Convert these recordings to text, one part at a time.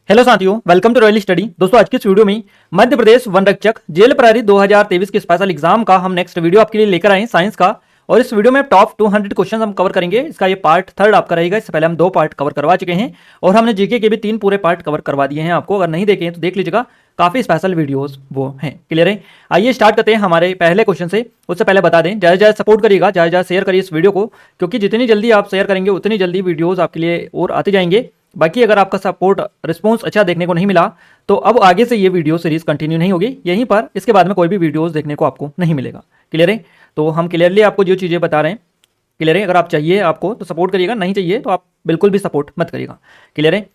Hello साथियों, welcome to royal study. दोस्तों, आज की इस वीडियो में मध्य प्रदेश वन रक्षक जेल प्रहरी 2023 के स्पेशल एग्जाम का हम नेक्स्ट वीडियो आपके लिए लेकर आए हैं, साइंस का। और इस वीडियो में टॉप 200 क्वेश्चन हम कवर करेंगे। इसका ये पार्ट थर्ड आपका रहेगा। इससे पहले हम 2 पार्ट कवर करवा चुके हैं और हमने जीके के भी 3 पूरे पार्ट कवर करवा दिए हैं आपको। अगर नहीं देखे हैं तो देख लीजिएगा, काफी स्पेशल वीडियोस वो हैं। क्लियर है? आइए स्टार्ट करते हैं हमारे पहले क्वेश्चन से। उससे पहले बता दें, ज़्यादा ज़्यादा सपोर्ट करिएगा, ज़्यादा ज़्यादा शेयर करिए इस वीडियो को, क्योंकि जितनी जल्दी आप शेयर करेंगे उतनी जल्दी वीडियोज़ आपके लिए और आते जाएंगे। बाकी अगर आपका सपोर्ट रिस्पॉन्स अच्छा देखने को नहीं मिला तो अब आगे से ये वीडियो सीरीज कंटिन्यू नहीं होगी यहीं पर। इसके बाद में कोई भी वीडियोस देखने को आपको नहीं मिलेगा। क्लियर है? तो हम क्लियरली आपको जो चीज़ें बता रहे हैं, क्लियर है? अगर आप चाहिए आपको तो सपोर्ट करिएगा, नहीं चाहिए तो आप बिल्कुल भी सपोर्ट मत करिएगा। क्लियर है?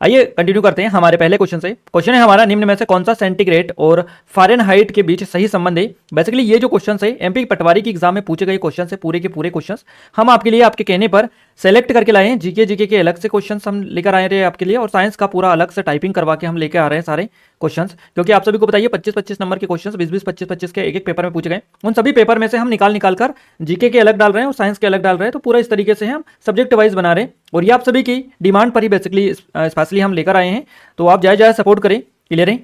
आइए कंटिन्यू करते हैं हमारे पहले क्वेश्चन से। क्वेश्चन है हमारा, निम्न में से कौन सा सेंटीग्रेड और फ़ारेनहाइट के बीच सही संबंध है। बेसिकली ये जो क्वेश्चन है एमपी पटवारी की एग्जाम में पूछे गए क्वेश्चन है, पूरे के पूरे क्वेश्चन हम आपके लिए आपके कहने पर सेलेक्ट करके लाए हैं। जीके के अलग से क्वेश्चन हम लेकर आए रहे आपके लिए, और साइंस का पूरा अलग से टाइपिंग करवा के हम लेकर आ रहे हैं सारे क्वेश्चंस, क्योंकि आप सभी को बताइए 25-25 नंबर के क्वेश्चंस 20-20, 25-25 के एक पेपर में पूछे गए। उन सभी पेपर में से हम निकाल कर जीके के अलग डाल रहे हैं और साइंस के अलग डाल रहे हैं। तो पूरा इस तरीके से हम सब्जेक्ट वाइज बना रहे हैं और ये आप सभी की डिमांड पर ही बेसिकली स्पेशली हम लेकर आए हैं। तो आप ज़्यादा सपोर्ट करें। क्लियर है?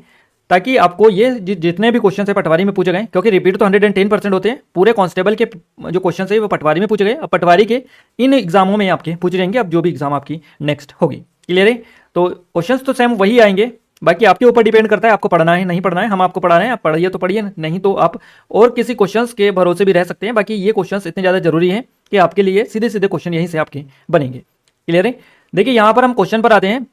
ताकि आपको ये जितने भी क्वेश्चन है पटवारी में पूछे गए, क्योंकि रिपीट तो 110% होते हैं। पूरे कांस्टेबल के जो क्वेश्चन है वो पटवारी में पूछे गए। अब पटवारी के इन एग्जामों में आपके पूछे जाएंगे, अब जो भी एग्जाम आपकी नेक्स्ट होगी। क्लियर है? तो क्वेश्चन तो सेम वही आएंगे, बाकी आपके ऊपर डिपेंड करता है आपको पढ़ना है नहीं पढ़ना है। हम आपको पढ़ा रहे हैं, आप पढ़िए तो पढ़िए, नहीं तो आप और किसी क्वेश्चंस के भरोसे भी रह सकते हैं। बाकी ये क्वेश्चंस इतने ज़्यादा जरूरी हैं कि आपके लिए सीधे सीधे क्वेश्चन यहीं से आपके बनेंगे। क्लियर है? देखिए यहाँ पर हम क्वेश्चन पर आते हैं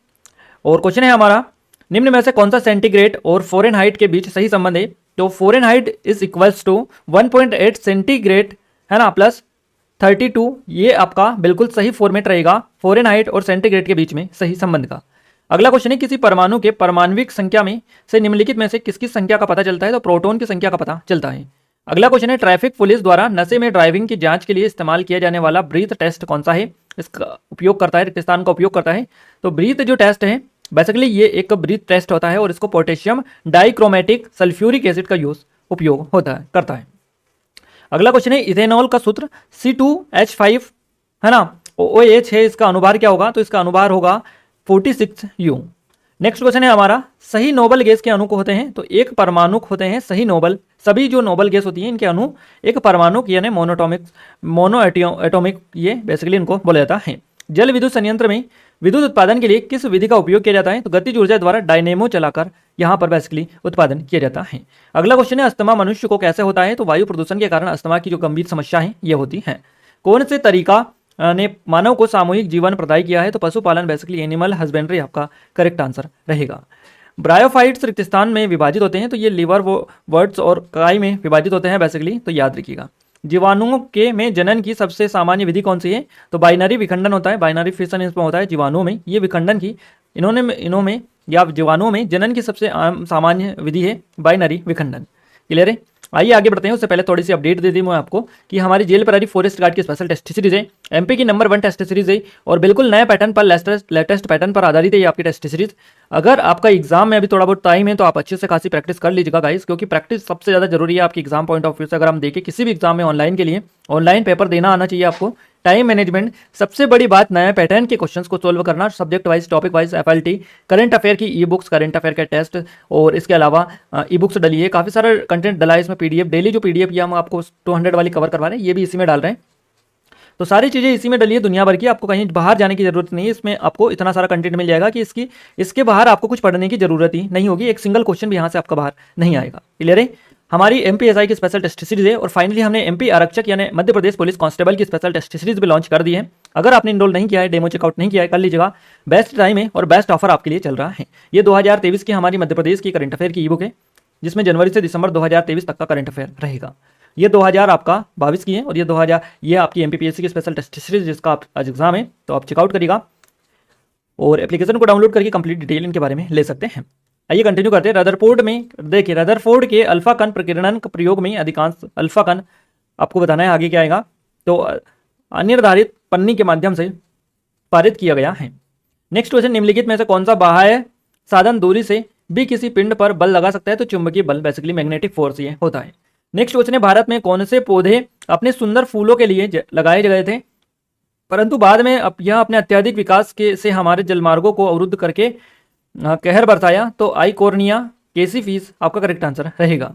और क्वेश्चन है हमारा, निम्न में से कौन सा सेंटीग्रेड और फ़ारेनहाइट के बीच सही संबंध है। तो Fahrenheit is equals to 1.8 centigrade है ना प्लस 32। ये आपका बिल्कुल सही फॉर्मेट रहेगा फ़ारेनहाइट और सेंटीग्रेड के बीच में सही संबंध का। अगला क्वेश्चन है, किसी परमाणु के परमाणविक संख्या में से निम्नलिखित में से किसकी संख्या का पता चलता है। तो प्रोटॉन की संख्या का पता चलता है। अगला क्वेश्चन है, ट्रैफिक पुलिस द्वारा नशे में ड्राइविंग की जांच के लिए इस्तेमाल किया जाने वाला ब्रीथ टेस्ट कौन सा है। इसका उपयोग करता है, रेगिस्तान का उपयोग करता है। तो ब्रीथ जो टेस्ट है बेसिकली ये एक ब्रीथ टेस्ट होता है और इसको पोटेशियम डाइक्रोमेटिक सल्फ्यूरिक एसिड का यूज उपयोग करता है। अगला क्वेश्चन है, इथेनॉल का सूत्र C2H5 है ना, OH है, इसका अनुभार क्या होगा। तो इसका अनुभार होगा 46U। नेक्स्ट क्वेश्चन है हमारा, सही नोबल गैस के अणु को होते हैं। तो एक परमाणुक होते हैं सही नोबल, सभी जो नोबल गैस होती हैं इनके अणु एक परमाणुक यानी मोनो एटॉमिक ये बेसिकली इनको बोला जाता है। जल विद्युत संयंत्र में विद्युत उत्पादन के लिए किस विधि का उपयोग किया जाता है। तो गतिज ऊर्जा द्वारा डायनेमो चलाकर यहाँ पर बेसिकली उत्पादन किया जाता है। अगला क्वेश्चन है, अस्थमा मनुष्य को कैसे होता है। तो वायु प्रदूषण के कारण अस्थमा की जो गंभीर समस्या है ये होती है। कौन से तरीका ने मानव को सामूहिक जीवन प्रदान किया है। तो पशुपालन बेसिकली एनिमल हस्बेंड्री आपका करेक्ट आंसर रहेगा। ब्रायोफाइट्स रिक्तिस्तान में विभाजित होते हैं। तो ये लिवर वर्ड्स और काई में विभाजित होते हैं बेसिकली, तो याद रखिएगा। जीवाणुओं के में जनन की सबसे सामान्य विधि कौन सी है। तो बाइनरी विखंडन होता है, बाइनरी फिशन इसमें होता है जीवाणुओं में। ये विखंडन की इन्होंने या जीवाणुओं में जनन की सबसे आम सामान्य विधि है बाइनरी विखंडन। क्लियर है? आइए आगे बढ़ते हैं। उससे पहले थोड़ी सी अपडेट दे दी मैं आपको कि हमारी जेल प्रहरी फॉरेस्ट गार्ड की स्पेशल टेस्ट सीरीज है, एमपी की नंबर 1 टेस्ट सीरीज है और बिल्कुल नए पैटर्न पर लेटेस्ट पैटर्न पर आधारित है ये आपकी टेस्ट सीरीज। अगर आपका एग्जाम में अभी थोड़ा बहुत टाइम है तो आप अच्छे से खासी प्रैक्टिस कर लीजिएगा गाइस, क्योंकि प्रैक्टिस सबसे ज़्यादा जरूरी है आपकी एग्जाम पॉइंट ऑफ व्यू से। अगर हम देखें किसी भी एग्जाम में ऑनलाइन के लिए, ऑनलाइन पेपर देना आना चाहिए आपको। टाइम मैनेजमेंट, सबसे बड़ी बात नया पैटर्न के क्वेश्चंस को सोल्व करना, subject wise topic wise FLT, current affair की ई बुक्स, करंट अफेयर के टेस्ट और इसके अलावा ई बुक्स डली है। काफ़ी सारा कंटेंट डला है इसमें, PDF डेली जो PDF ये हम आपको 200 वाली कवर करवा रहे हैं ये भी इसी में डाल रहे हैं। तो सारी चीज़ें इसी में डली है दुनिया भर की, आपको कहीं बाहर जाने की जरूरत नहीं है। इसमें आपको इतना सारा कंटेंट मिल जाएगा कि इसके बाहर आपको कुछ पढ़ने की जरूरत ही नहीं होगी। एक सिंगल क्वेश्चन भी यहाँ से आपका बाहर नहीं आएगा। क्लियर है? हमारी MPSI की स्पेशल टेस्ट सीरीज है और फाइनली हमने MP आरक्षक यानी मध्य प्रदेश पुलिस कांस्टेबल की स्पेशल टेस्ट सीरीज भी लॉन्च कर दी है। अगर आपने इनरोल नहीं किया है, डेमो चेकआउट नहीं किया है, कर लीजिएगा। बेस्ट टाइम है और बेस्ट ऑफर आपके लिए चल रहा है। ये 2023 की हमारी मध्य प्रदेश की करंट अफेयर की ई बुक है, जिसमें जनवरी से दिसंबर 2023 तक का करंट अफेयर रहेगा। ये 2022 की है और ये 2000 ये आपकी MPPSC की स्पेशल टेस्ट सीरीज जिसका आप आज एग्जाम है, तो आप चेकआउट करिएगा और एप्लीकेशन को डाउनलोड करके कंप्लीट डिटेल इनके बारे में ले सकते हैं। आइए कंटिन्यू करते हैं। रदरफोर्ड में देखिए, रदरफोर्ड के अल्फा कण प्रकीर्णन के प्रयोग में अधिकांश अल्फा कण आपको बताना है आगे क्या आएगा। तो अनिर्धारित पन्नी के माध्यम से पारित किया गया है। नेक्स्ट क्वेश्चन, निम्नलिखित में से कौन सा बाह्य साधन दूरी से भी किसी पिंड पर बल लगा सकता है। तो चुंबकीय बल बेसिकली मैग्नेटिक फोर्स ये होता है। नेक्स्ट क्वेश्चन है, भारत में कौन से पौधे अपने सुंदर फूलों के लिए लगाए गए थे परंतु बाद में यह अपने अत्यधिक विकास से हमारे जलमार्गों को अवरुद्ध करके कहर बरसाया, तो आई कॉर्निया कैसीफिस आपका करेक्ट आंसर रहेगा।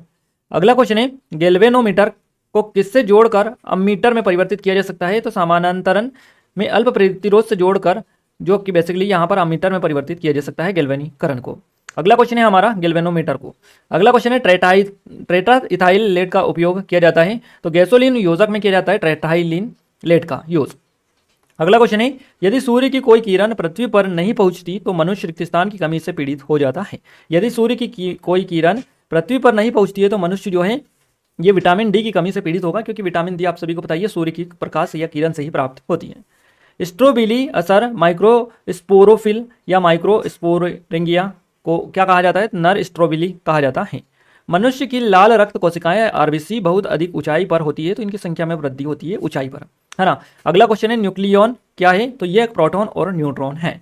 अगला क्वेश्चन है, गैल्वेनोमीटर को किससे जोड़कर अमीटर में परिवर्तित किया जा सकता है? तो समानांतरण में अल्प प्रतिरोध से जोड़कर, जो कि बेसिकली यहाँ पर अमीटर में परिवर्तित किया जा सकता है गैल्वेनीकरण को। अगला क्वेश्चन है हमारा गैल्वेनोमीटर को। अगला क्वेश्चन है, ट्रेटा इथाइल लेड का उपयोग किया जाता है? तो गैसोलीन योजक में किया जाता है ट्रेटाइलिन लेड का यूज। अगला क्वेश्चन है, यदि सूर्य की कोई किरण पृथ्वी पर नहीं पहुंचती तो मनुष्य रिक्तस्थान की कमी से पीड़ित हो जाता है। यदि सूर्य की कोई किरण पृथ्वी पर नहीं पहुंचती है तो मनुष्य जो है ये विटामिन डी की कमी से पीड़ित होगा, क्योंकि विटामिन डी आप सभी को पता है सूर्य की प्रकाश या किरण से ही प्राप्त होती है। स्ट्रोबिली असर माइक्रोस्पोरोफिल या माइक्रोस्पोरेंगिया को क्या कहा जाता है? नर स्ट्रोबिली कहा जाता है। मनुष्य की लाल रक्त कोशिकाएं आरबीसी बहुत अधिक ऊंचाई पर होती है, तो इनकी संख्या में वृद्धि होती है ऊंचाई पर, है ना। अगला क्वेश्चन है, न्यूक्लियन क्या है? तो ये एक प्रोटॉन और न्यूट्रॉन है।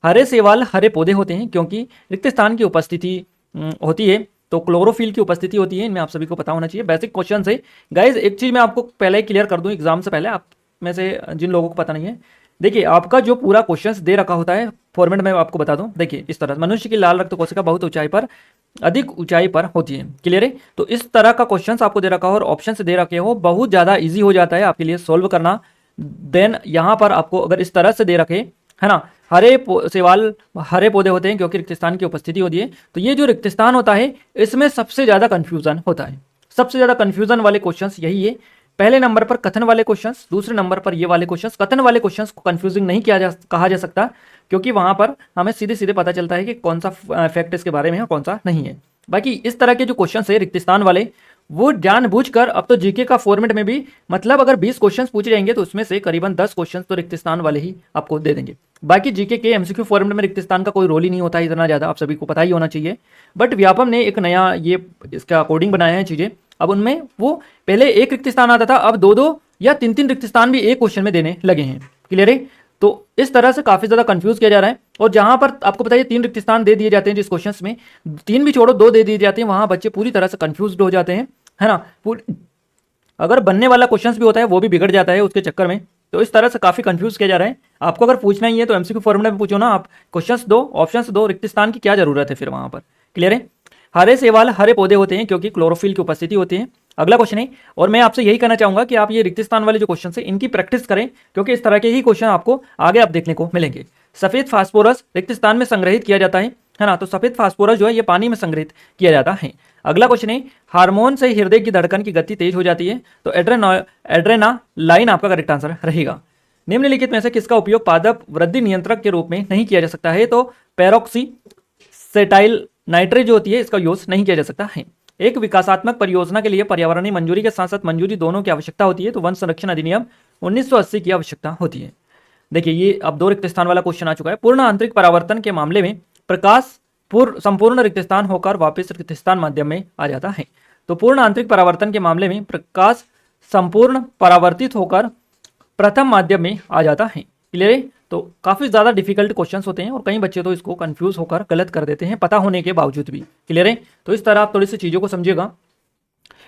हरे सेवाल हरे पौधे होते हैं क्योंकि रिक्त स्थान की उपस्थिति होती है, तो क्लोरोफिल की उपस्थिति होती है। इनमें आप सभी को पता होना चाहिए, बेसिक क्वेश्चन है गाइज। एक चीज मैं आपको पहले ही क्लियर कर दूं एग्जाम से पहले, आप में से जिन लोगों को पता नहीं है, देखिए आपका जो पूरा क्वेश्चंस दे रखा होता है फॉर्मेट में आपको बता दूं। देखिए इस तरह, मनुष्य की लाल रक्त कोशिका बहुत ऊंचाई पर, अधिक ऊंचाई पर होती है, क्लियर है। तो इस तरह का क्वेश्चंस आपको दे रखा हो और ऑप्शन से दे रखे हो, बहुत ज़्यादा ईजी हो जाता है आपके लिए सोल्व करना। देन यहाँ पर आपको अगर इस तरह से दे रखे, है ना, सेवाल हरे पौधे होते हैं क्योंकि रिक्तस्थान की उपस्थिति होती है, तो ये जो रिक्तस्थान होता है इसमें सबसे ज़्यादा कन्फ्यूजन होता है। सबसे ज़्यादा कन्फ्यूजन वाले क्वेश्चंस यही है। पहले नंबर पर कथन वाले क्वेश्चंस, दूसरे नंबर पर ये वाले क्वेश्चंस। कथन वाले क्वेश्चंस को कंफ्यूजिंग नहीं कहा जा सकता, क्योंकि वहां पर हमें सीधे सीधे पता चलता है कि कौन सा फैक्ट इसके बारे में है और कौन सा नहीं है। बाकी इस तरह के जो क्वेश्चंस है रिक्तस्थान वाले, वो जानबूझकर, अब तो जीके का फॉर्मेट में भी, मतलब अगर 20 क्वेश्चंस पूछे जाएंगे तो उसमें से करीबन 10 क्वेश्चंस तो रिक्तस्थान वाले ही आपको दे देंगे। बाकी जीके के एमसीक्यू फॉर्मेट में रिक्तस्थान का कोई रोल ही नहीं होता है इतना ज़्यादा, आप सभी को पता ही होना चाहिए। बट व्यापम ने एक नया ये इसका कोडिंग बनाया है चीज़ें। अब उनमें वो पहले एक रिक्तस्थान आता था, अब 2-2 या 3-3 रिक्तस्थान भी एक क्वेश्चन में देने लगे हैं, क्लियर है। तो इस तरह से काफी ज्यादा कंफ्यूज किया जा रहा है। और जहां पर आपको बताइए 3 रिक्तस्थान दे दिए जाते हैं जिस क्वेश्चंस में, 3 भी छोड़ो 2 दे दिए जाते हैं, वहां बच्चे पूरी तरह से कंफ्यूज हो जाते हैं, है ना। अगर बनने वाला क्वेश्चंस भी होता है वो भी बिगड़ जाता है उसके चक्कर में। तो इस तरह से काफी कंफ्यूज किया जा रहा है। आपको अगर पूछना ही है तो एमसीक्यू फॉर्मूला में पूछो ना, आप क्वेश्चंस दो, ऑप्शंस दो, रिक्तस्थान की क्या जरूरत है फिर वहां पर, क्लियर है। हरे सेवाल हरे पौधे होते हैं क्योंकि क्लोरोफिल की उपस्थिति होती है। अगला क्वेश्चन है, और मैं आपसे यही कहना चाहूंगा कि आप ये रिक्तस्थान वाले जो क्वेश्चन है इनकी प्रैक्टिस करें, क्योंकि इस तरह के ही क्वेश्चन आपको आगे आप देखने को मिलेंगे। सफेद फास्फोरस रिक्तस्थान में संग्रहित किया जाता है ना। तो सफेद फास्फोरस जो है ये पानी में संग्रहित किया जाता है। अगला क्वेश्चन है, हार्मोन से हृदय की धड़कन की गति तेज हो जाती है। तो एड्रेना लाइन आपका करेक्ट आंसर रहेगा। निम्नलिखित में से किसका उपयोग पादप वृद्धि नियंत्रक के रूप में नहीं किया जा सकता है? तो पेरोक्सीसेटाइल नाइट्रेट जो होती है इसका यूज नहीं किया जा सकता है। एक विकासात्मक परियोजना के लिए पर्यावरणीय मंजूरी के साथ साथ मंजूरी दोनों की आवश्यकता होती है। तो वन संरक्षण अधिनियम 1980 की आवश्यकता होती है। देखिए ये अब 2 रिक्तस्थान वाला क्वेश्चन आ चुका है। पूर्ण आंतरिक परावर्तन के मामले में प्रकाश संपूर्ण रिक्तस्थान होकर वापस रिक्तस्थान माध्यम में आ जाता है। तो पूर्ण आंतरिक परावर्तन के मामले में प्रकाश संपूर्ण परावर्तित होकर प्रथम माध्यम में आ जाता है, क्लियर है। तो काफी ज्यादा डिफिकल्ट क्वेश्चंस होते हैं और कई बच्चे तो इसको कंफ्यूज होकर गलत कर देते हैं पता होने के बावजूद भी, क्लियर है। तो इस तरह आप थोड़ी सी चीजों को समझिएगा,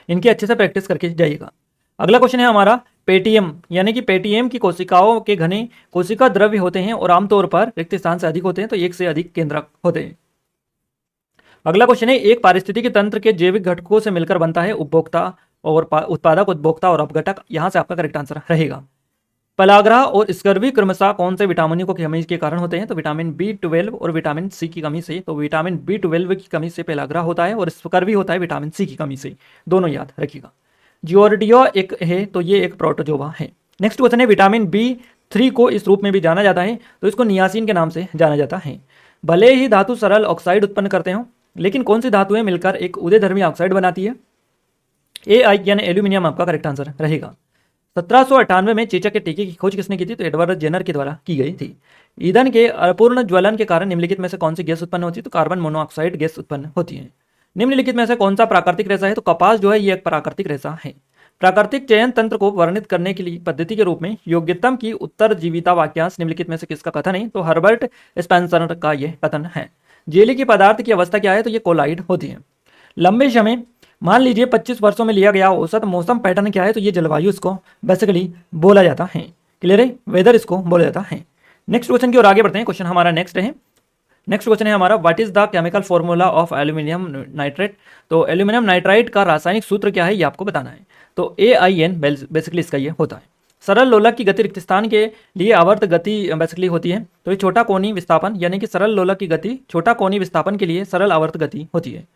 इनकी अच्छे से प्रैक्टिस करके जाइएगा। अगला क्वेश्चन है हमारा पेटीएम, यानी कि पेटीएम की कोशिकाओं के घने कोशिका द्रव्य होते हैं और आमतौर पर रिक्त स्थान से अधिक होते हैं, तो एक से अधिक केंद्रक होते हैं। अगला क्वेश्चन है, एक पारिस्थितिकी तंत्र के जैविक घटकों से मिलकर बनता है उपभोक्ता और उत्पादक, उपभोक्ता और अपघटक। यहां से आपका करेक्ट आंसर रहेगा। पलाग्रह और स्कर्वी क्रमशः कौन से विटामिनों की कमी के कारण होते हैं? तो विटामिन B12 और विटामिन सी की कमी से। तो विटामिन B12 की कमी से पलाग्रह होता है और स्कर्वी होता है विटामिन सी की कमी से, दोनों याद रखिएगा। जियोर्डिया एक है, तो ये एक प्रोटोजोआ है। नेक्स्ट क्वेश्चन है, विटामिन B3 को इस रूप में भी जाना जाता है, तो इसको नियासिन के नाम से जाना जाता है। भले ही धातु सरल ऑक्साइड उत्पन्न करते हो, लेकिन कौन सी धातुएं मिलकर एक उदयधर्मी ऑक्साइड बनाती है? AI यानी एल्यूमिनियम आपका करेक्ट आंसर रहेगा। 1798 में चेचक के टीके की खोज किसने की थी? तो एडवर्ड जेनर के द्वारा की गई थी। ईंधन के अपूर्ण ज्वलन के कारण निम्नलिखित में से कौन सी गैस उत्पन्न होती है? तो कार्बन मोनोऑक्साइड गैस उत्पन्न होती है। निम्नलिखित में से कौन सा प्राकृतिक रेशा है? तो कपास जो है ये एक प्राकृतिक रेशा है। प्राकृतिक चयन तंत्र को वर्णित करने के लिए पद्धति के रूप में योग्यतम की उत्तरजीविता वाक्यांश निम्नलिखित में से किसका कथन है? तो हर्बर्ट स्पेंसर का यह कथन है। जेली की पदार्थ की अवस्था क्या है? तो ये कोलाइड होती है। लंबे समय, मान लीजिए 25 वर्षों में लिया गया औसत मौसम पैटर्न क्या है? तो ये जलवायु इसको बेसिकली बोला जाता है, क्लियर है, वेदर इसको बोला जाता है। नेक्स्ट क्वेश्चन की ओर आगे बढ़ते हैं। क्वेश्चन हमारा नेक्स्ट है, नेक्स्ट क्वेश्चन है हमारा, what is the chemical formula of aluminium nitrate. तो एल्यूमिनियम नाइट्राइट का रासायनिक सूत्र क्या है ये आपको बताना है। तो AIN बेसिकली इसका ये होता है। सरल लोलक की गति रिक्त स्थान के लिए आवर्त गति बेसिकली होती है। तो ये छोटा कोणीय विस्थापन यानी कि सरल लोलक की गति छोटा कोणीय विस्थापन के लिए सरल आवर्त गति होती है।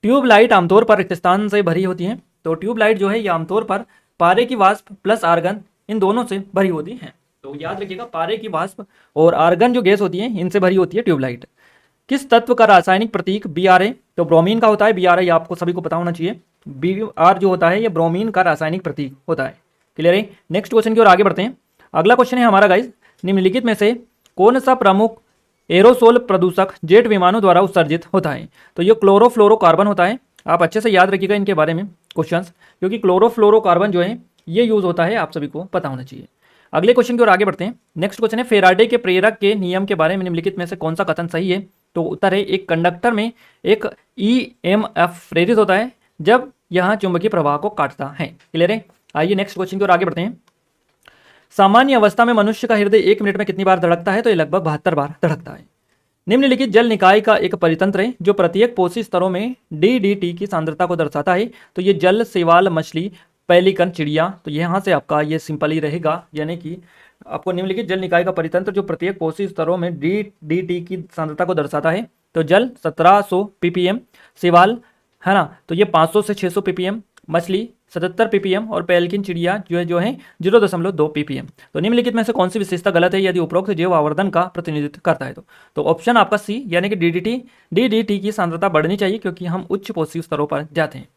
ट्यूब लाइट आमतौर पर रिक्त स्थान से भरी होती है। तो ट्यूब लाइट जो है ये आमतौर पर पारे की वाष्प प्लस आर्गन इन दोनों से भरी होती है। तो याद रखिएगा, पारे की वाष्प और आर्गन जो गैस होती है इनसे भरी होती है ट्यूबलाइट। किस तत्व का रासायनिक प्रतीक Bra। तो ब्रोमीन का होता है Bra, ये आपको सभी को पता होना चाहिए। Br जो होता है ये ब्रोमीन का रासायनिक प्रतीक होता है। क्लियर है। नेक्स्ट क्वेश्चन की ओर आगे बढ़ते हैं। अगला क्वेश्चन है हमारा गाइस, निम्नलिखित में से कौन सा प्रमुख एरोसोल प्रदूषक जेट विमानों द्वारा उत्सर्जित होता है। तो ये क्लोरोफ्लोरोकार्बन होता है। आप अच्छे से याद रखिएगा इनके बारे में क्वेश्चंस, क्योंकि क्लोरोफ्लोरोकार्बन जो है ये यूज होता है, आप सभी को पता होना चाहिए। अगले क्वेश्चन की ओर आगे बढ़ते हैं। नेक्स्ट क्वेश्चन है, फेराडे के प्रेरक के नियम के बारे में निम्नलिखित में से कौन सा कथन सही है। तो उत्तर है, एक कंडक्टर में एक EMF प्रेरित होता है जब यह चुंबकीय प्रवाह को काटता है। क्लियर है। आइए नेक्स्ट क्वेश्चन की ओर आगे बढ़ते हैं। सामान्य अवस्था में मनुष्य का हृदय 1 मिनट में कितनी बार धड़कता है। तो ये लगभग 72 बार धड़कता है। निम्नलिखित जल निकाय का एक परितंत्र है जो प्रत्येक पोषी स्तरों में DDT की सांद्रता को दर्शाता है। तो ये जल, शैवाल, मछली, पेलिकन, चिड़िया। तो यहाँ से आपका ये सिंपल ही रहेगा, यानी कि आपको निम्नलिखित जल निकाय का परितंत्र जो प्रत्येक पोषी स्तरों में DDT की सांद्रता को दर्शाता है। तो जल 1700 ppm, शैवाल है ना तो ये 500 से 600 ppm, मछली 77 ppm और पेलिकन चिड़िया जो है 0.2 ppm। तो निम्नलिखित में से कौन सी विशेषता गलत है यदि उपरोक्त जैव आवर्धन का प्रतिनिधित्व करता है। तो ऑप्शन आपका सी यानी कि DDT की सांद्रता बढ़नी चाहिए क्योंकि हम उच्च पोषी स्तरों पर जाते हैं।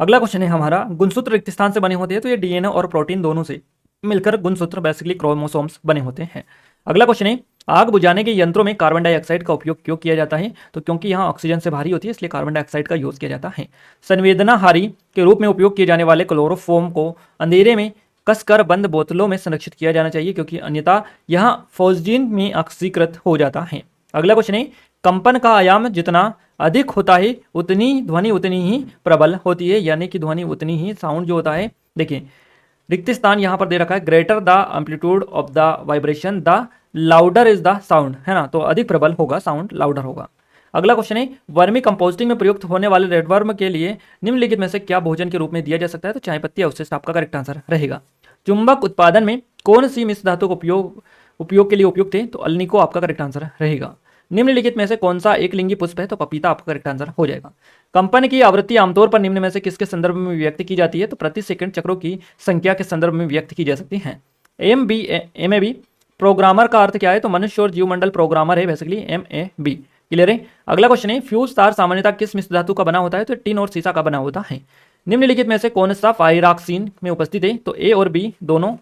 अगला क्वेश्चन है हमारा, गुणसूत्र रिक्त स्थान से बने होते हैं। तो ये DNA और प्रोटीन दोनों से मिलकर गुणसूत्र बेसिकली क्रोमोसोम्स बने होते हैं। अगला क्वेश्चन है, आग बुझाने के यंत्रों में कार्बन डाइऑक्साइड का उपयोग क्यों किया जाता है। तो क्योंकि यहाँ ऑक्सीजन से भारी होती है इसलिए कार्बन डाइऑक्साइड का यूज किया जाता है। संवेदनाहारी के रूप में उपयोग किए जाने वाले क्लोरोफोम को अंधेरे में कसकर बंद बोतलों में संरक्षित किया जाना चाहिए क्योंकि अन्यथा यह फॉस्जीन में ऑक्सीकृत हो जाता है। अगला क्वेश्चन है, कंपन का आयाम जितना अधिक होता है उतनी ध्वनि उतनी ही प्रबल होती है, यानी कि ध्वनि उतनी ही साउंड जो होता है। देखिए रिक्त स्थान यहाँ पर दे रखा है, greater the amplitude of the vibration the louder is the sound, है ना। तो अधिक प्रबल होगा, साउंड लाउडर होगा। अगला क्वेश्चन है, वर्मी कंपोस्टिंग में प्रयुक्त होने वाले रेडवर्म के लिए निम्नलिखित में से क्या भोजन के रूप में दिया जा सकता है। तो चाय पत्ती अवशिष्ट आपका करेक्ट आंसर रहेगा। चुंबक उत्पादन में कौन सी मिश्र धातु का उपयोग के लिए उपयुक्त है। तो अल्निको आपका करेक्ट आंसर रहेगा। निम्नलिखित में से कौन सा एक लिंगी पुष्प है। तो पपीता आपका करेक्ट आंसर हो जाएगा। कंपन की आवृत्ति आमतौर पर निम्न में से किसके संदर्भ में व्यक्त की जाती है। तो प्रति सेकंड चक्रों की संख्या के संदर्भ में व्यक्त की जा सकती है। MAB प्रोग्रामर का अर्थ क्या है। तो मनुष्य और जीवमंडल प्रोग्रामर है बेसिकली MAB। क्लियर है। अगला क्वेश्चन है, फ्यूज तार सामान्यतः किस मिश्र धातु का बना होता है। तो टिन और सीसा का बना होता है। निम्नलिखित में से कौन सा पायरॉक्सिन में उपस्थित है। तो A और B दोनों,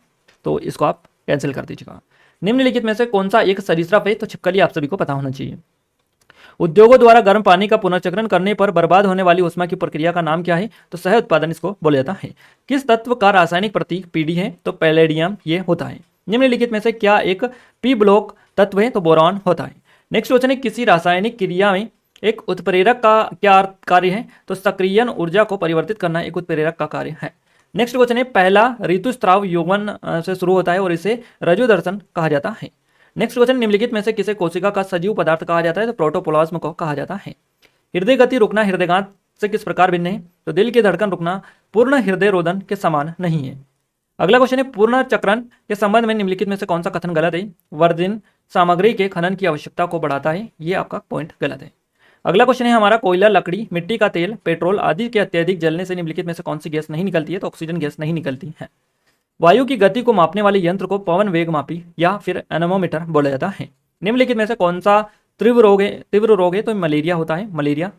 तो इसको आप कैंसिल कर दीजिएगा। निम्नलिखित में से कौन सा एक सरीसृप है। तो छिपकली आप सभी को पता होना चाहिए। उद्योगों द्वारा गर्म पानी का पुनर्चक्रण करने पर बर्बाद होने वाली ऊष्मा की प्रक्रिया का नाम क्या है। तो सह उत्पादन इसको बोला जाता है। किस तत्व का रासायनिक प्रतीक PD है। तो पैलेडियम ये होता है। निम्नलिखित में से क्या एक P ब्लॉक तत्व है। तो बोरॉन होता है। नेक्स्ट क्वेश्चन है, किसी रासायनिक क्रिया में एक उत्प्रेरक का क्या कार्य है। तो सक्रियण ऊर्जा को परिवर्तित करना एक उत्प्रेरक का कार्य है। नेक्स्ट क्वेश्चन है, पहला ऋतुस्राव यौवन से शुरू होता है और इसे रजोदर्शन कहा जाता है। नेक्स्ट क्वेश्चन, निम्नलिखित में से किसे कोशिका का सजीव पदार्थ कहा जाता है। तो प्रोटोप्लाज्म को कहा जाता है। हृदय गति रुकना हृदयघात से किस प्रकार भिन्न है। तो दिल की धड़कन रुकना पूर्ण हृदय रोदन के समान नहीं है। अगला क्वेश्चन है, पूर्ण चक्रण के संबंध में निम्नलिखित में से कौन सा कथन गलत है। वर्जिन सामग्री के खनन की आवश्यकता को बढ़ाता है, ये आपका पॉइंट गलत है। अगला क्वेश्चन है हमारा, कोयला, लकड़ी, मिट्टी का तेल, पेट्रोल आदि के अत्यधिक जलने से निम्नलिखित में से कौन सी गैस नहीं निकलती है। तो ऑक्सीजन गैस नहीं निकलती है। वायु की गति को मापने वाले यंत्र को पवन वेग मापी या फिर एनेमोमीटर बोला जाता है। निम्नलिखित में से कौन सा तीव्र रोग है। तो मलेरिया होता है, मलेरिया।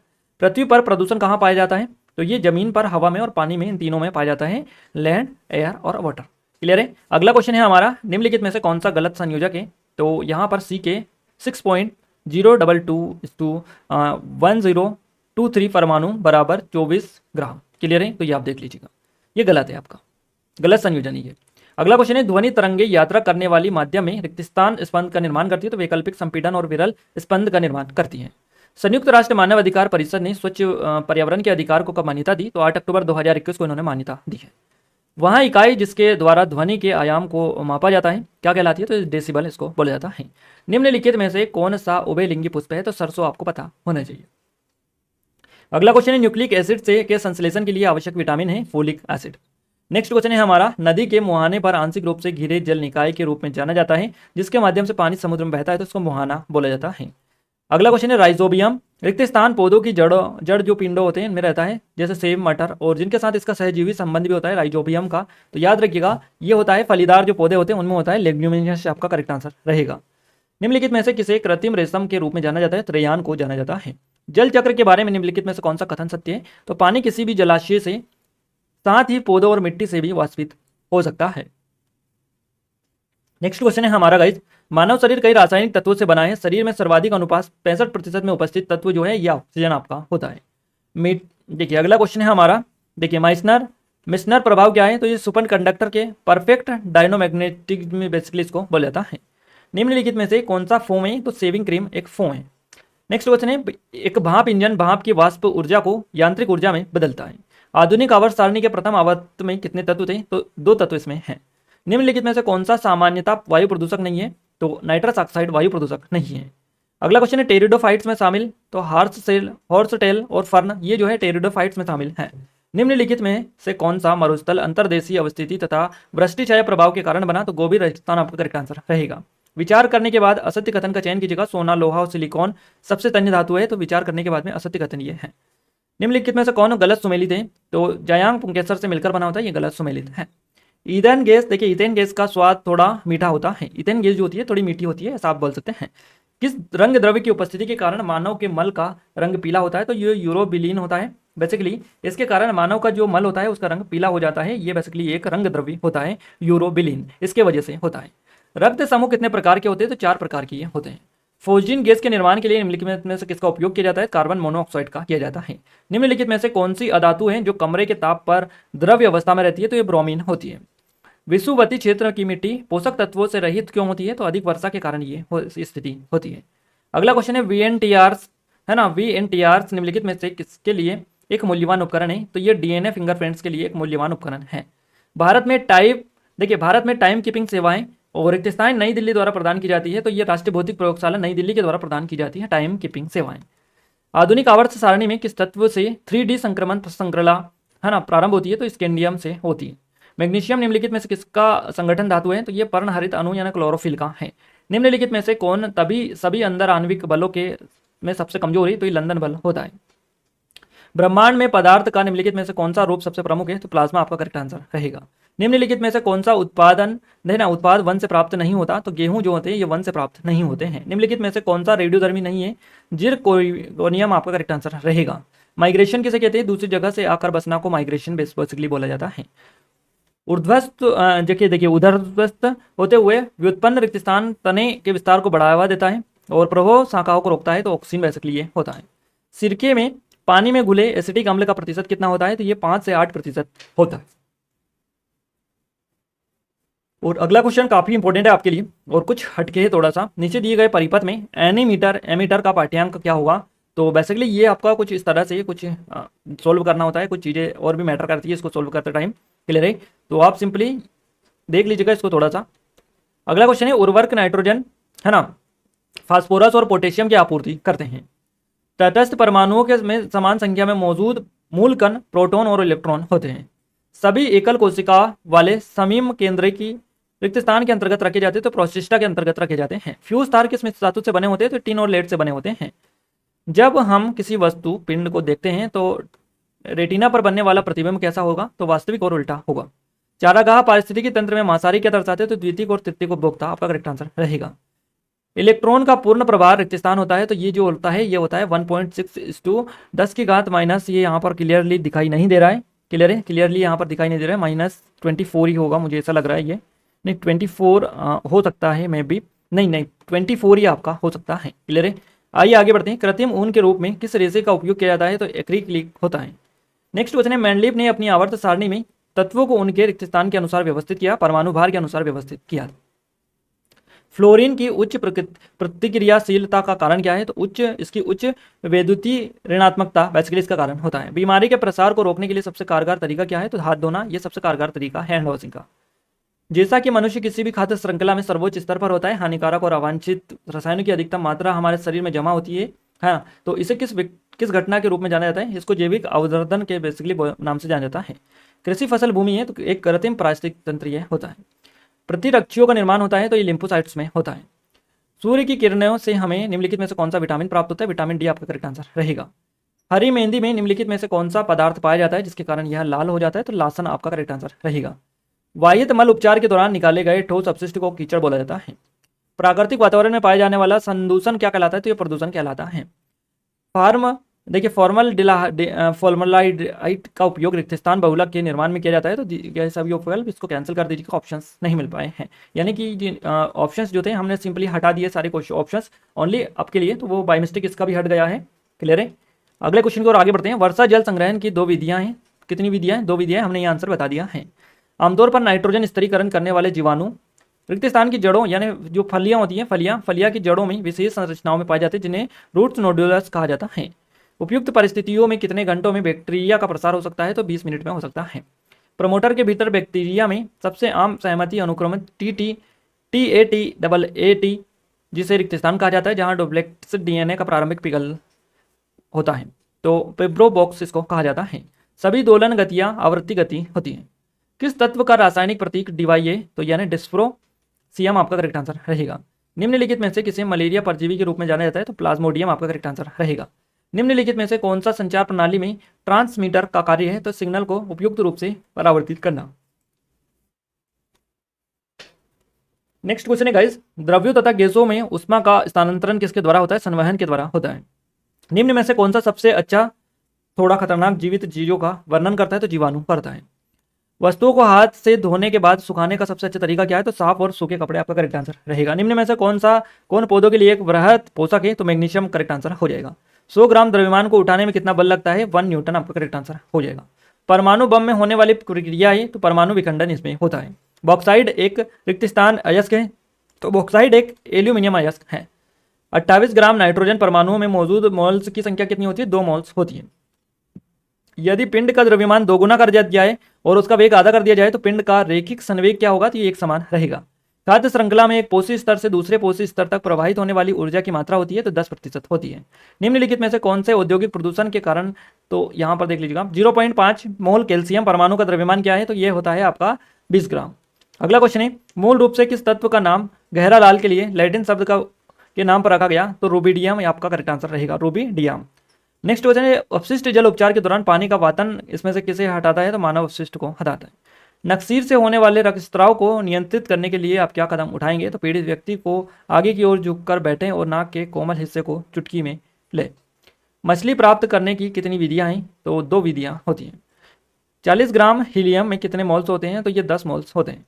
पृथ्वी पर प्रदूषण कहाँ पाया जाता है। तो ये जमीन पर, हवा में और पानी में, इन तीनों में पाया जाता है, लैंड, एयर और वाटर। क्लियर है। अगला क्वेश्चन है हमारा, निम्नलिखित में से कौन सा गलत संयोजक है। तो यहाँ पर C के 6.022/1023 परमाणु बराबर 24 ग्राम। क्लियर है। तो ये आप देख लीजिएगा, ये गलत है, आपका गलत संयोजन ही है। अगला क्वेश्चन है, ध्वनि तरंगे यात्रा करने वाली माध्यम में रिक्त स्थान स्पंद का निर्माण करती है। तो वैकल्पिक संपीड़न और विरल स्पंद का निर्माण करती है। संयुक्त राष्ट्र मानव अधिकार परिषद ने स्वच्छ पर्यावरण के अधिकार को कब मान्यता दी। तो 8 अक्टूबर 2021 को इन्होंने मान्यता दी है। वहाँ इकाई जिसके द्वारा ध्वनि के आयाम को मापा जाता है क्या कहलाती है? तो डेसिबल इसको बोला जाता है। निम्नलिखित में से कौन सा उभयलिंगी पुष्प है? तो सरसों आपको पता होना चाहिए। अगला क्वेश्चन है न्यूक्लिक एसिड से के संश्लेषण के लिए आवश्यक विटामिन है फोलिक एसिड। नेक्स्ट क्वेश्चन है हमारा, नदी के मुहाने पर आंशिक रूप से घिरे जल निकाय के रूप में जाना जाता है जिसके माध्यम से पानी समुद्र में बहता है तो उसको मुहाना बोला जाता है। अगला क्वेश्चन है राइजोबियम, रिक्त स्थान पौधों की जड़ जो पिंडों होते हैं इनमें रहता है, जैसे सेब, मटर, और जिनके साथ इसका सहजीवी संबंध भी होता है राइजोबियम का, तो याद रखिएगा ये होता है फलीदार जो पौधे होते हैं उनमें होता है लेग्यूमिनेस, आपका करेक्ट आंसर रहेगा। निम्नलिखित में से किसे कृत्रिम रेशम के रूप में जाना जाता है? तो रेयान को जाना जाता है। जल चक्र के बारे में निम्नलिखित में से कौन सा कथन सत्य है? तो पानी किसी भी जलाशय से साथ ही पौधों और मिट्टी से भी वाष्पित हो सकता है। नेक्स्ट क्वेश्चन है हमारा गाइस, मानव शरीर कई रासायनिक तत्वों से बना है, शरीर में सर्वाधिक अनुपात 65% में उपस्थित तत्व जो है यह ऑक्सीजन आपका होता है। देखिए अगला क्वेश्चन है हमारा, देखिए मिशनर प्रभाव क्या है? तो ये सुपर कंडक्टर के परफेक्ट डायनोमैग्नेटिक में बेसिकली इसको बोला जाता है। निम्नलिखित में से कौन सा फोम है? तो शेविंग क्रीम एक फोम है। नेक्स्ट क्वेश्चन है, एक भाप इंजन भाप की वाष्प ऊर्जा को यांत्रिक ऊर्जा में बदलता है। आधुनिक आवर्त सारणी के प्रथम आवर्त में कितने तत्व थे? तो 2 तत्व इसमें हैं। निम्नलिखित में से कौन सा सामान्यता वायु प्रदूषक नहीं है? तो नाइट्रस ऑक्साइड वायु प्रदूषक नहीं है। अगला क्वेश्चन है टेरिडोफाइट्स में शामिल, तो हॉर्स टेल और फर्न ये जो है टेरिडोफाइट्स में शामिल है। निम्नलिखित में से कौन सा मरुस्थल अंतर्देशीय अवस्थिति तथा वृष्टि छाया प्रभाव के कारण बना? तो गोबी राजस्थान आपका करेक्ट आंसर रहेगा। विचार करने के बाद असत्य कथन का चयन कीजिएगा। सोना, लोहा और सिलिकॉन सबसे तन्य धातु है, तो विचार करने के बाद में असत्य कथन ये है। निम्नलिखित में से कौन गलत सुमेलित है? तो जयांग पुंकेसर से मिलकर बना होता है, ये गलत सुमेलित है। ईथेन गैस, देखिए ईथेन गैस का स्वाद थोड़ा मीठा होता है। ईथेन गैस जो होती है थोड़ी मीठी होती है, ऐसा आप बोल सकते हैं। किस रंग द्रव्य की उपस्थिति के कारण मानव के मल का रंग पीला होता है? तो ये यूरोबिलीन होता है। बेसिकली इसके कारण मानव का जो मल होता है उसका रंग पीला हो जाता है। ये बेसिकली एक रंग द्रव्य होता है यूरोबिलीन, इसके वजह से होता है। रक्त समूह कितने प्रकार के होते हैं? तो 4 प्रकार के होते हैं। फोस्जिन गैस के निर्माण के लिए निम्नलिखित में से किसका उपयोग किया जाता है? कार्बन मोनोऑक्साइड का किया जाता है। निम्नलिखित में से कौन सी अधातु है जो कमरे के ताप पर द्रव्य अवस्था में रहती है? तो ये ब्रोमीन होती है। विषुवती क्षेत्र की मिट्टी पोषक तत्वों से रहित क्यों होती है? तो अधिक वर्षा के कारण ये स्थिति होती है। अगला क्वेश्चन है वीएनटीआरस, है ना, वीएनटीआरस निम्नलिखित में से किसके लिए एक मूल्यवान उपकरण है? तो ये डीएनए फिंगरप्रिंट्स के लिए एक मूल्यवान उपकरण है। भारत में टाइम कीपिंग सेवाएं और रिक्त स्थान नई दिल्ली द्वारा प्रदान की जाती है, तो ये राष्ट्रीय भौतिक प्रयोगशाला नई दिल्ली के द्वारा प्रदान की जाती है टाइम कीपिंग सेवाएं। आधुनिक आवर्त सारणी में किस तत्व से 3D संक्रमण श्रृंखला, है ना, प्रारंभ होती है? तो स्कैंडियम से होती है। मैग्नीशियम निम्नलिखित में से किसका संगठन धातु है? तो ये पर्णहरित अणु यानी क्लोरोफिल का है। निम्नलिखित में से कौन सभी अंदर आणविक बलों के में सबसे कमजोर है? तो ये लंदन बल होता है। ब्रह्मांड में पदार्थ का निम्नलिखित में से कौन सा रूप सबसे प्रमुख है? तो प्लाज्मा आपका करेक्ट आंसर रहेगा। निम्नलिखित में से कौन सा उत्पाद वन से प्राप्त नहीं होता? तो गेहूं जो होते हैं ये वन से प्राप्त नहीं होते हैं। निम्नलिखित में से कौन सा रेडियोधर्मी नहीं है? जिरकोनियम आपका करेक्ट आंसर रहेगा। माइग्रेशन किसे कहते हैं? दूसरी जगह से आकर बसना को माइग्रेशन बेसिकली बोला जाता है। ऊर्ध्वस्त देखिए ऊर्ध्वस्त होते हुए व्युत्पन्न रिक्त स्थान तने के विस्तार को बढ़ावा देता है और प्रभाव शाखाओं को रोकता है, तो ऑक्सीजन बेसिकली ये होता है। सिरके में पानी में घुले एसिटिक अम्ल का प्रतिशत कितना होता है? तो ये 5 से 8% होता है। और अगला क्वेश्चन काफी इंपॉर्टेंट है आपके लिए और कुछ हटके है थोड़ा सा। नीचे दिए गए परिपथ में एमीटर का पाठ्यांक क्या होगा? तो बेसिकली ये आपका कुछ इस तरह से कुछ सोल्व करना होता है, कुछ चीज़ें और भी मैटर करती है इसको सोल्व करते टाइम, क्लियर है? तो आप सिंपली देख लीजिएगा इसको थोड़ा सा। अगला क्वेश्चन है उर्वरक नाइट्रोजन, है ना, फास्फोरस और पोटेशियम की आपूर्ति करते हैं। तटस्थ परमाणुओं के में समान संख्या में मौजूद मूल कण प्रोटॉन और इलेक्ट्रॉन होते हैं। सभी एकल कोशिका वाले समीम केंद्र की रिक्त स्थान के अंतर्गत रखे जाते हैं, तो प्रोस्टिस्टा के अंतर्गत रखे जाते हैं। फ्यूज तार किस मिश्र धातु से बने होते हैं? तो टिन और लेड से बने होते हैं। जब हम किसी वस्तु पिंड को देखते हैं तो रेटिना पर बनने वाला प्रतिबिंब कैसा होगा? तो वास्तविक और उल्टा होगा। चारागाह पारिस्थितिकी तंत्र में महासारी क्या दर्शाते हैं? तो द्वितीयक और तृतीयक उपभोक्ता आपका करेक्ट आंसर रहेगा। इलेक्ट्रॉन का पूर्ण प्रभार रिक्त स्थान होता है, तो ये जो होता है ये होता है 1.6 × 10⁻⁻, ये यहाँ पर क्लियरली दिखाई नहीं दे रहा है, क्लियर है? क्लियरली यहाँ पर दिखाई नहीं दे रहा है, -24 ही होगा, मुझे ऐसा लग रहा है। ये नहीं 24 हो सकता है, मे बी नहीं 24 ही आपका हो सकता है, क्लियर है? आइए आगे बढ़ते हैं। कृत्रिम ऊन के रूप में किस रेशे का उपयोग किया जाता है? तो एक्रिलिक होता है। नेक्स्ट क्वेश्चन है मैंडलीफ ने अपनी आवर्त सारणी में तत्वों को उनके रिक्त स्थान के अनुसार व्यवस्थित किया, परमाणु भार के अनुसार व्यवस्थित किया। फ्लोरीन की उच्च प्रतिक्रियाशीलता का कारण क्या है? तो इसकी उच्च वैद्युतीय ऋणात्मकता बेसिकली इसका कारण होता है। बीमारी के प्रसार को रोकने के लिए सबसे कारगर तरीका क्या है? तो हाथ धोना, ये सबसे कारगर तरीका हैंड वॉशिंग का। जैसा कि मनुष्य किसी भी खाद्य श्रृंखला में सर्वोच्च स्तर पर होता है, हानिकारक और अवांछित रसायनों की अधिकतम मात्रा हमारे शरीर में जमा होती है हाँ, तो इसे किस घटना के रूप में जाना जाता है? इसको जैविक अववर्धन के बेसिकली नाम से जाना जाता है। कृषि फसल भूमि है तो एक कृत्रिम पारिस्थितिक तंत्र यह होता है। प्रतिरक्षियों का निर्माण होता है तो ये लिम्फोसाइट्स में होता है। सूर्य की किरणों से हमें निम्नलिखित में से कौन सा विटामिन प्राप्त होता है? विटामिन डी आपका करेक्ट आंसर रहेगा। हरी मेहंदी में निम्नलिखित में से कौन सा पदार्थ पाया जाता है जिसके कारण यह लाल हो जाता है? तो लासन आपका करेक्ट आंसर रहेगा। वाहित मल उपचार के दौरान निकाले गए ठोस अपशिष्ट को कीचड़ बोला जाता है। प्राकृतिक वातावरण में पाया जाने वाला संदूषण क्या कहलाता है? तो यह प्रदूषण कहलाता है। देखिए फॉर्मलाइड का उपयोग रिक्त स्थान बहुलक के निर्माण में किया जाता है, तो ये सभी विकल्प इसको कैंसिल कर दीजिएगा, ऑप्शंस नहीं मिल पाए हैं। यानी कि ऑप्शंस जो थे हमने सिंपली हटा दिए सारे क्वेश्चन ऑप्शंस ओनली आपके लिए, तो वो बाय मिस्टेक इसका भी हट गया है। क्लियर है? अगले क्वेश्चन की ओर आगे बढ़ते हैं। वर्षा जल संग्रहण की 2 विधियां हैं। कितनी विधियां हैं? 2 विधियां। हमने ये आंसर बता दिया है। आमतौर पर नाइट्रोजन स्तरीकरण करने वाले जीवाणु रिक्त स्थान की जड़ों यानी जो फलियां होती हैं, फलियां की जड़ों में विशेष संरचनाओं में पाए जाते हैं जिन्हें रूट्स नोडुलस कहा जाता है। उपयुक्त परिस्थितियों में कितने घंटों में बैक्टीरिया का प्रसार हो सकता है? तो 20 मिनट में हो सकता है। प्रमोटर के भीतर बैक्टीरिया में सबसे आम सहमति अनुक्रम TAT जिसे रिक्त स्थान कहा जाता है, जहां डुप्लेक्स DNA का प्रारंभिक पिघल होता है, तो पेब्रो बॉक्स इसको कहा जाता है। सभी दोलन गतियां आवृत्ति गति होती हैं। किस तत्व का रासायनिक प्रतीक DY है? तो यानी डिस्प्रोसियम आपका करेक्ट आंसर रहेगा। निम्नलिखित में से किसे मलेरिया परजीवी के रूप में जाना जाता है? तो प्लाज्मोडियम आपका करेक्ट आंसर रहेगा। निम्नलिखित में से कौन सा संचार प्रणाली में ट्रांसमीटर का कार्य है? तो सिग्नल को उपयुक्त रूप से परावर्तित करना। नेक्स्ट क्वेश्चन है गाइस, द्रव्यों तथा गैसों में ऊष्मा का स्थानांतरण किसके द्वारा होता है? संवहन के द्वारा होता है। निम्न में से कौन सा सबसे अच्छा थोड़ा खतरनाक जीवित चीजों का वर्णन करता है? तो जीवाणु करता है। वस्तुओं को हाथ से धोने के बाद सुखाने का सबसे अच्छा तरीका क्या है? तो साफ और सूखे कपड़े आपका करेक्ट आंसर रहेगा। निम्न में से कौन पौधों के लिए एक वृहद पोषक है? तो मैग्नीशियम करेक्ट आंसर हो जाएगा। 100 ग्राम द्रव्यमान को उठाने में कितना बल लगता है? 1 न्यूटन आपका करेक्ट आंसर हो जाएगा। परमाणु बम में होने वाली प्रक्रिया है, तो परमाणु विखंडन इसमें होता है। बॉक्साइड एक रिक्त स्थान अयस्क है, तो बॉक्साइड एक एल्यूमिनियम अयस्क है। 28 ग्राम नाइट्रोजन परमाणुओं में मौजूद मोल्स की संख्या कितनी होती है? 2 मोल्स होती है। यदि पिंड का द्रव्यमान 2 गुना कर दिया जाए और उसका वेग आधा कर दिया जाए तो पिंड का रैखिक संवेग क्या होगा? तो ये एक समान रहेगा। खाद्य श्रृंखला में एक पोषी स्तर से दूसरे पोषी स्तर तक प्रवाहित होने वाली ऊर्जा की मात्रा होती है, तो 10% होती है। निम्नलिखित में से कौन से औद्योगिक प्रदूषण के कारण? तो यहाँ पर देख लीजिएगा 0.5 मोल कैल्शियम परमाणु का द्रव्यमान क्या है? तो ये होता है आपका 20 ग्राम। अगला क्वेश्चन है, मूल रूप से किस तत्व का नाम गहरा लाल के लिए लैटिन शब्द के नाम पर रखा गया? तो रूबिडियम आपका करेक्ट आंसर रहेगा, रूबिडियम। नेक्स्ट क्वेश्चन है, अपशिष्ट जल उपचार के दौरान पानी का वातन इसमें से किसे हटाता है? तो मानव अपशिष्ट को हटाता है। नक्सीर से होने वाले रक्तस्राव को नियंत्रित करने के लिए आप क्या कदम उठाएंगे? तो पीड़ित व्यक्ति को आगे की ओर झुककर बैठें और नाक के कोमल हिस्से को चुटकी में ले। मछली प्राप्त करने की कितनी विधियां हैं? तो 2 विधियां होती हैं। 40 ग्राम हीलियम में कितने मोल्स होते हैं? तो ये 10 मोल्स होते हैं।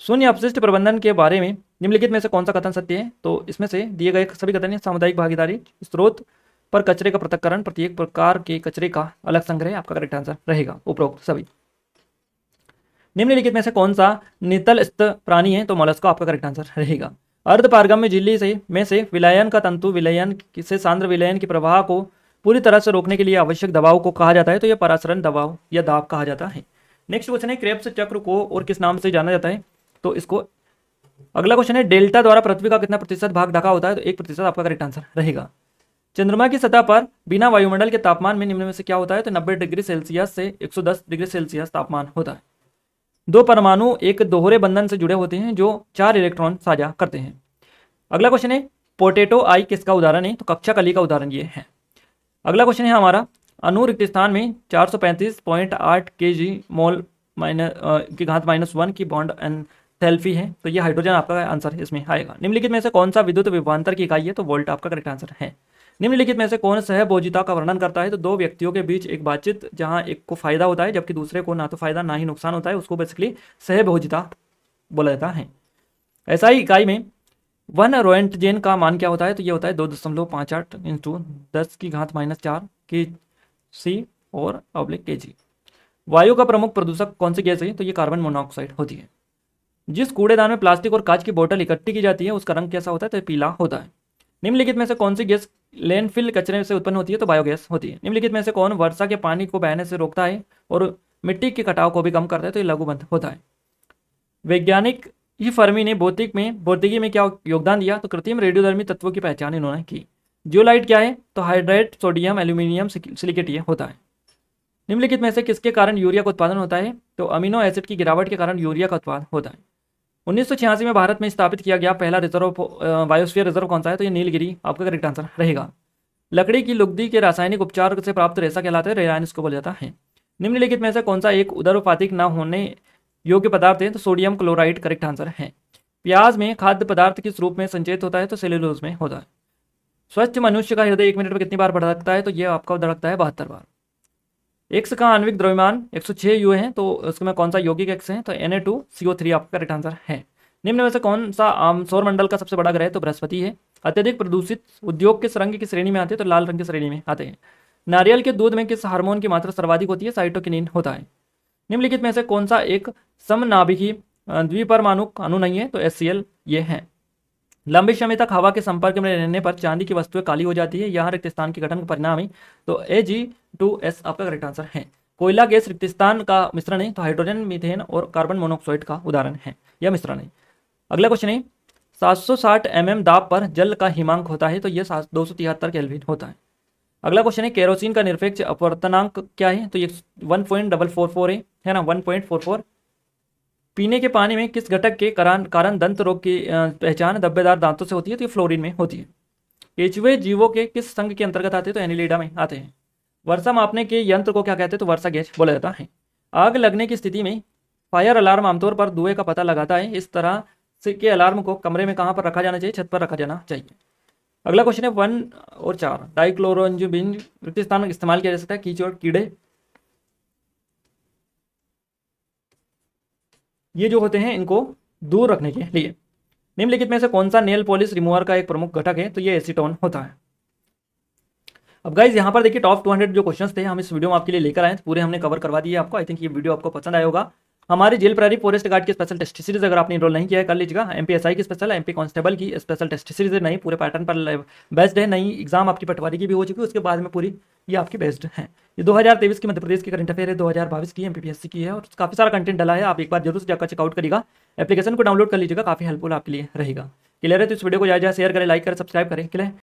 शून्य अपशिष्ट प्रबंधन के बारे में निम्नलिखित में से कौन सा कथन सत्य है? तो इसमें से दिए गए सभी कथन हैं। सामुदायिक भागीदारी, स्रोत पर कचरे का पृथक्करण, प्रत्येक प्रकार के कचरे का अलग संग्रह आपका करेक्ट आंसर रहेगा, उपरोक्त सभी। निम्नलिखित में से कौन सा नितलस्थ प्राणी है? तो मोलस्का आपका करेक्ट आंसर रहेगा। अर्धपारगम्य झिल्ली से विलयन का तंतु विलयन से सांद्र विलयन के प्रवाह को पूरी तरह से रोकने के लिए आवश्यक दबाव को कहा जाता है, तो यह परासरण दबाव या दाब कहा जाता है। नेक्स्ट क्वेश्चन है, क्रेब्स चक्र को और किस नाम से जाना जाता है? तो इसको अगला क्वेश्चन है, डेल्टा द्वारा पृथ्वी का कितना प्रतिशत भाग ढका होता है? तो 1% आपका करेक्ट आंसर रहेगा। चंद्रमा की सतह पर बिना वायुमंडल के तापमान में निम्न में से क्या होता है? तो 90 डिग्री सेल्सियस से 110 डिग्री सेल्सियस तापमान होता है। 2 परमाणु एक दोहरे बंधन से जुड़े होते हैं जो 4 इलेक्ट्रॉन साझा करते हैं। अगला क्वेश्चन है, पोटैटो आई किसका उदाहरण है? तो कक्षा कली का उदाहरण ये है। अगला क्वेश्चन है हमारा, अणु रिक्त स्थान में 435.8 kg मोल की घात -1 की बॉन्ड एंथैल्पी है, तो ये हाइड्रोजन आपका आंसर इसमें आएगा। निम्नलिखित में से कौन सा विद्युत विभवांतर की इकाई है? तो वोल्ट आपका करेक्ट आंसर है। निम्नलिखित में से कौन सहभोजिता का वर्णन करता है? तो 2 व्यक्तियों के बीच एक बातचीत जहां एक को फायदा होता है जबकि दूसरे को ना तो फायदा ना ही नुकसान होता है, उसको बेसिकली सहभोजिता बोला जाता है। ऐसा ही इकाई में 1 रोएंटजेन का मान क्या होता है? तो ये होता है 2.58 × 10 की घात -4 kg और kg। वायु का प्रमुख प्रदूषक कौन सी गैस है? तो ये कार्बन मोनोऑक्साइड होती है। जिस कूड़ेदान में प्लास्टिक और कांच की बोतल इकट्ठी की जाती है उसका रंग कैसा होता है? तो पीला होता है। निम्नलिखित में से कौन सी गैस लैंडफिल कचरे से उत्पन्न होती है? तो बायोगैस होती है। निम्नलिखित में से कौन वर्षा के पानी को बहने से रोकता है और मिट्टी के कटाव को भी कम करता है? तो ये लघुबंध होता है। वैज्ञानिक ई फर्मी ने भौतिकी में क्या योगदान दिया? तो कृत्रिम रेडियोधर्मी तत्वों की पहचान इन्होंने की। जियोलाइट क्या है? तो हाइड्रेट सोडियम एल्यूमिनियम सिलिकेट ये होता है। निम्नलिखित में से किसके कारण यूरिया का उत्पादन होता है? तो अमीनो एसिड की गिरावट के कारण यूरिया का उत्पादन होता है। 1986 में भारत में स्थापित किया गया पहला रिजर्व बायोस्फीयर रिजर्व कौन सा है? तो ये नीलगिरी आपका करेक्ट आंसर रहेगा। लकड़ी की लुगदी के रासायनिक उपचार से प्राप्त रेशा कहलाता है? रेयान इसको बोला जाता है। निम्नलिखित में से कौन सा एक उदरपातिक न होने योग्य पदार्थ है? तो सोडियम क्लोराइड करेक्ट आंसर है। प्याज में खाद्य पदार्थ किस रूप में संचयित होता है? तो सेल्यूलोज में होता है। स्वस्थ मनुष्य का हृदय 1 मिनट में कितनी बार धड़कता है? तो ये आपका धड़कता है 72 बार। एक्स का आणविक द्रव्यमान 106 यू है, तो उसमें कौन सा यौगिक एक्स है? तो Na2CO3 आपका करेक्ट आंसर है। निम्न में से कौन सा सौर मंडल का सबसे बड़ा ग्रह है? तो बृहस्पति है। अत्यधिक प्रदूषित उद्योग किस रंग की श्रेणी में आते हैं? तो लाल रंग की श्रेणी में आते हैं। नारियल के दूध में किस हार्मोन की मात्रा सर्वाधिक होती है? साइटोकिनिन होता है। निम्नलिखित में से कौन सा एक समनाभिकी द्विपरमाणु अणु नहीं है? तो HCl ये है। लंबे समय तक हवा के संपर्क में रहने पर चांदी की वस्तुएं काली हो जाती है, यहाँ रिक्तिस्तान के गठन का परिणाम है। तो Ag2S आपका करेक्ट आंसर है। कोयला गैस रिक्तिस्तान का मिश्रण है, तो हाइड्रोजन, मीथेन और कार्बन मोनोऑक्साइड का उदाहरण है, यह मिश्रण है। अगला क्वेश्चन है 760 mm दाब पर जल का हिमांक होता है, तो यह 273 केल्विन होता है। अगला क्वेश्चन है केरोसिन का निरपेक्ष अपवर्तनांक क्या है? तो ये 1.444 है ना, 1.44। पीने के पानी में किस घटक के कारण दंत रोग की पहचान धब्बेदार दांतों से होती है? तो ये फ्लोरीन में होती है। केंचुए जीवों के किस संघ के अंतर्गत आते हैं? तो एनिलिडा में आते हैं। वर्षा मापने के यंत्र को क्या कहते हैं? तो वर्षा गेज बोला जाता है। आग लगने की स्थिति में फायर अलार्म आमतौर पर धुएं का पता लगाता है, इस तरह से के अलार्म को कमरे में कहाँ पर रखा जाना चाहिए? छत पर रखा जाना चाहिए। अगला क्वेश्चन है 1 और 4 डाइक्लोरोंजुबिन रिक्तिस्तान इस्तेमाल किया जा सकता है कीचड़ कीड़े ये जो होते हैं इनको दूर रखने के लिए। निम्नलिखित में से कौन सा नेल पॉलिश रिमूवर का एक प्रमुख घटक है? तो ये एसीटोन होता है। अब गाइज यहाँ पर देखिए टॉप 200 जो क्वेश्चंस थे हम इस वीडियो में आपके लिए लेकर आए, पूरे हमने कवर करवा दिए आपको। आई थिंक ये वीडियो आपको पसंद आया होगा। हमारी जेल प्रहरी फॉरेस्ट गार्ड की स्पेशल टेस्ट सीरीज अगर आपने इनरोल नहीं किया है कर लीजिएगा। MPSI की स्पेशल, MP कांस्टेबल की स्पेशल टेस्ट सीरीज नहीं, पूरे पैटर्न पर बेस्ड है। नई एग्जाम आपकी पटवारी की भी हो चुकी है, उसके बाद में पूरी ये आपकी बेस्ड है। ये 2023 की मध्य प्रदेश की करंट अफेयर है, 2022 की MPPSC की है और काफ़ी सारा कंटेंट डला है। आप एक बार जरूर से जाकर चेकआउट करिएगा, एप्लीकेशन को डाउनलोड कर लीजिएगा, काफ़ी हेल्पफुल आपके लिए रहेगा। क्लियर है? तो इस वीडियो को ज़्यादा शेयर करें, लाइक करें, सब्सक्राइब करें। क्लियर है?